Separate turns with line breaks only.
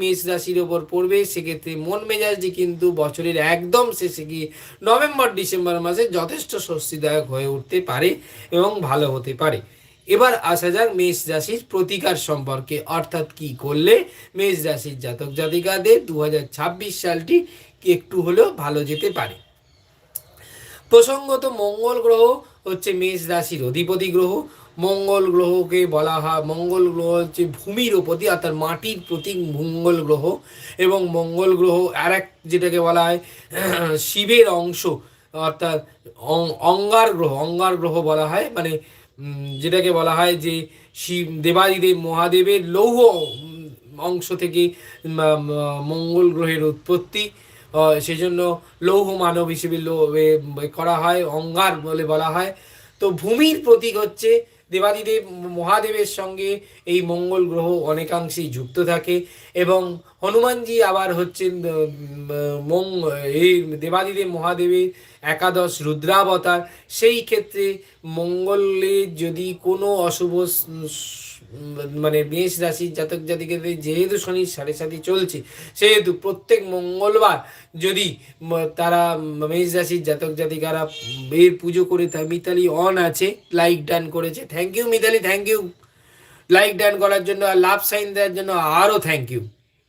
মেষ রাশির ওপর পড়বে, সেক্ষেত্রে মন মেজাজটি কিন্তু বছরের একদম শেষে গিয়ে নভেম্বর ডিসেম্বর মাসে যথেষ্ট স্বস্তিদায়ক হয়ে উঠতে পারে এবং ভালো হতে পারে। এবার আসা যাক মেষ রাশির প্রতিকার সম্পর্কে, অর্থাৎ কি করলে মেষ রাশির জাতক জাতিকাদের 2026 সালটি একটু হলেও ভালো যেতে পারে। প্রসঙ্গত মঙ্গল গ্রহ হচ্ছে মেষ রাশির অধিপতি গ্রহ। মঙ্গল গ্রহকে বলা হয়, মঙ্গল গ্রহ হচ্ছে ভূমির অধিপতি অর্থাৎ মাটির প্রতীক মঙ্গল গ্রহ। এবং মঙ্গল গ্রহ আর এক যেটাকে বলা হয় শিবের অংশ, অর্থাৎ অঙ্গার গ্রহ বলা হয়, মানে যেটাকে বলা হয় যে শিব দেবাদিদেব মহাদেবের লৌহ অংশ থেকে মঙ্গল গ্রহের উৎপত্তি। সেই জন্য লৌহ মানব হিসেবে করা হয়, অঙ্গার বলে বলা হয়। তো ভূমির প্রতীক হচ্ছে দেবাদিদেব মহাদেবের সঙ্গে এই মঙ্গল গ্রহ অনেকাংশেই যুক্ত থাকে। এবং হনুমানজি আবার হচ্ছেন এই দেবাদিদেব মহাদেবের একাদশ রুদ্রাবতার। সেই ক্ষেত্রে মঙ্গলের যদি কোনো অশুভ মানে মেষ রাশির জাতক জাতিকাদের যেহেতু শনির 7.5 চলছে, সেহেতু প্রত্যেক মঙ্গলবার যদি তারা মেষ রাশির জাতক জাতিকারা এর পুজো করে থাকে। মিতালি অন আছে, লাইক ডান করেছে, thank you Mitali, thank you like done করার জন্য আর লাভ সাইন দেওয়ার জন্য আরও থ্যাংক ইউ।